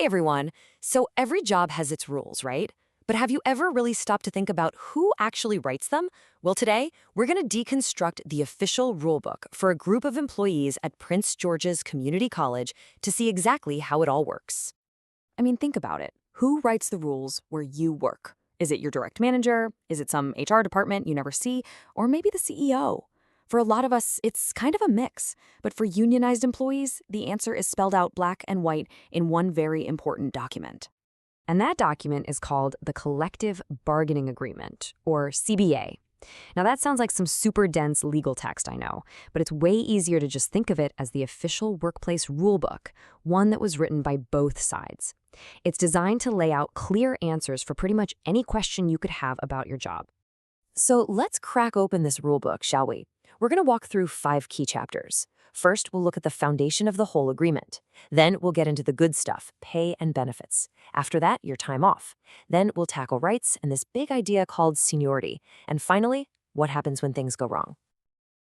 Hey everyone! So every job has its rules, right? But have you ever really stopped to think about who actually writes them? Well, today, we're going to deconstruct the official rulebook for a group of employees at Prince George's Community College to see exactly how it all works. I mean, think about it. Who writes the rules where you work? Is it your direct manager? Is it some HR department you never see? Or maybe the CEO? For a lot of us, it's kind of a mix. But for unionized employees, the answer is spelled out black and white in one very important document. And that document is called the Collective Bargaining Agreement, or CBA. Now, that sounds like some super dense legal text, I know, but it's way easier to just think of it as the official workplace rulebook, one that was written by both sides. It's designed to lay out clear answers for pretty much any question you could have about your job. So let's crack open this rulebook, shall we? We're going to walk through 5 key chapters. First, we'll look at the foundation of the whole agreement. Then we'll get into the good stuff, pay and benefits. After that, your time off. Then we'll tackle rights and this big idea called seniority. And finally, what happens when things go wrong.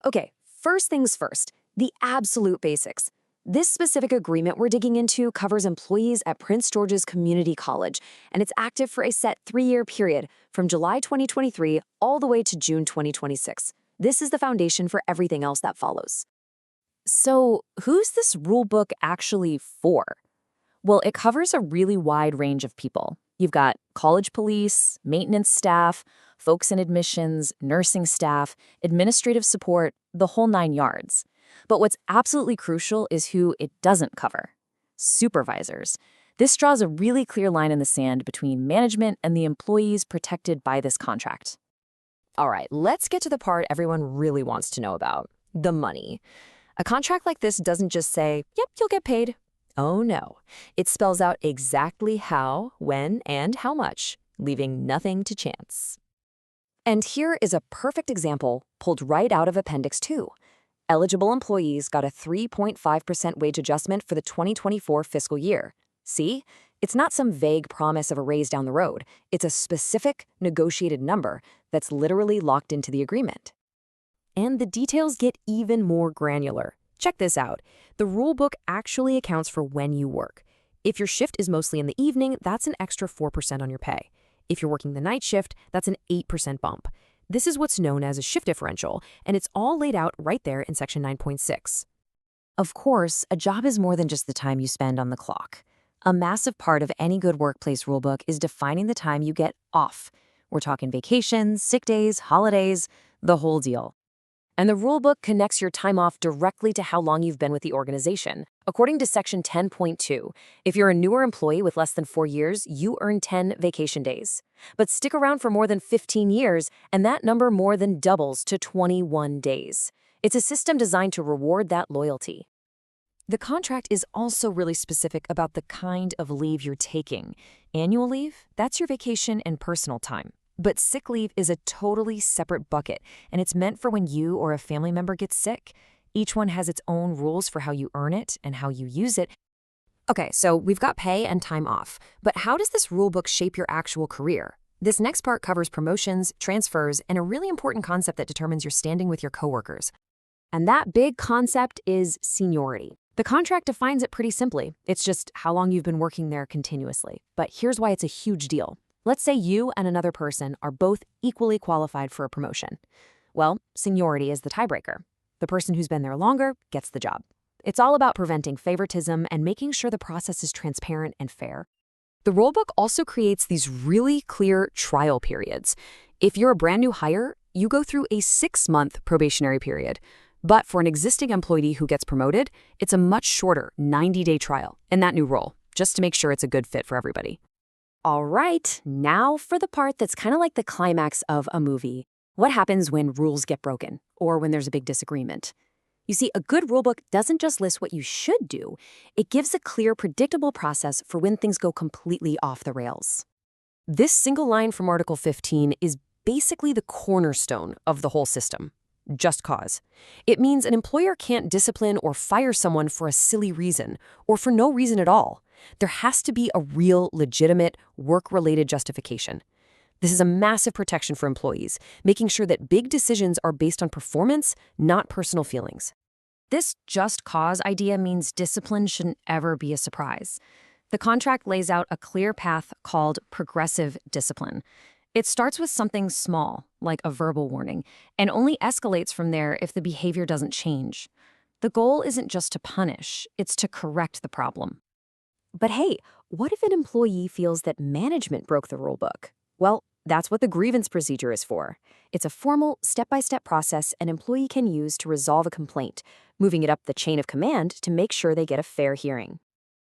Okay, first things first, the absolute basics. This specific agreement we're digging into covers employees at Prince George's Community College, and it's active for a set 3-year period from July 2023 all the way to June 2026. This is the foundation for everything else that follows. So, who's this rulebook actually for? Well, it covers a really wide range of people. You've got college police, maintenance staff, folks in admissions, nursing staff, administrative support, the whole 9 yards. But what's absolutely crucial is who it doesn't cover: supervisors. This draws a really clear line in the sand between management and the employees protected by this contract. All right, let's get to the part everyone really wants to know about: the money. A contract like this doesn't just say, yep, you'll get paid. Oh no, it spells out exactly how, when, and how much, leaving nothing to chance. And here is a perfect example pulled right out of Appendix 2. Eligible employees got a 3.5% wage adjustment for the 2024 fiscal year. See? It's not some vague promise of a raise down the road. It's a specific, negotiated number that's literally locked into the agreement. And the details get even more granular. Check this out. The rulebook actually accounts for when you work. If your shift is mostly in the evening, that's an extra 4% on your pay. If you're working the night shift, that's an 8% bump. This is what's known as a shift differential, and it's all laid out right there in Section 9.6. Of course, a job is more than just the time you spend on the clock. A massive part of any good workplace rulebook is defining the time you get off. We're talking vacations, sick days, holidays, the whole deal. And the rulebook connects your time off directly to how long you've been with the organization. According to Section 10.2, if you're a newer employee with less than 4 years, you earn 10 vacation days. But stick around for more than 15 years, and that number more than doubles to 21 days. It's a system designed to reward that loyalty. The contract is also really specific about the kind of leave you're taking. Annual leave, that's your vacation and personal time. But sick leave is a totally separate bucket, and it's meant for when you or a family member gets sick. Each one has its own rules for how you earn it and how you use it. Okay, so we've got pay and time off, but how does this rulebook shape your actual career? This next part covers promotions, transfers, and a really important concept that determines your standing with your coworkers. And that big concept is seniority. The contract defines it pretty simply. It's just how long you've been working there continuously. But here's why it's a huge deal. Let's say you and another person are both equally qualified for a promotion. Well, seniority is the tiebreaker. The person who's been there longer gets the job. It's all about preventing favoritism and making sure the process is transparent and fair. The rulebook also creates these really clear trial periods. If you're a brand new hire, you go through a 6-month probationary period. But for an existing employee who gets promoted, it's a much shorter 90-day trial in that new role, just to make sure it's a good fit for everybody. All right, now for the part that's kind of like the climax of a movie. What happens when rules get broken or when there's a big disagreement? You see, a good rulebook doesn't just list what you should do. It gives a clear, predictable process for when things go completely off the rails. This single line from Article 15 is basically the cornerstone of the whole system. Just cause. It means an employer can't discipline or fire someone for a silly reason or for no reason at all. There has to be a real, legitimate, work-related justification. This is a massive protection for employees, making sure that big decisions are based on performance, not personal feelings. This just cause idea means discipline shouldn't ever be a surprise. The contract lays out a clear path called progressive discipline. It starts with something small, like a verbal warning, and only escalates from there if the behavior doesn't change. The goal isn't just to punish, it's to correct the problem. But hey, what if an employee feels that management broke the rulebook? Well, that's what the grievance procedure is for. It's a formal, step-by-step process an employee can use to resolve a complaint, moving it up the chain of command to make sure they get a fair hearing.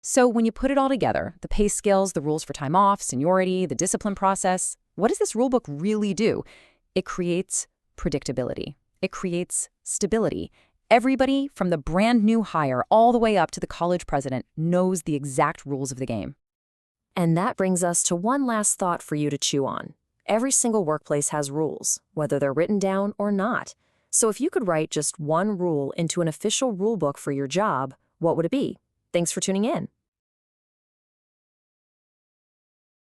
So when you put it all together, the pay scales, the rules for time off, seniority, the discipline process, what does this rulebook really do? It creates predictability. It creates stability. Everybody, from the brand new hire all the way up to the college president, knows the exact rules of the game. And that brings us to one last thought for you to chew on. Every single workplace has rules, whether they're written down or not. So if you could write just one rule into an official rulebook for your job, what would it be? Thanks for tuning in.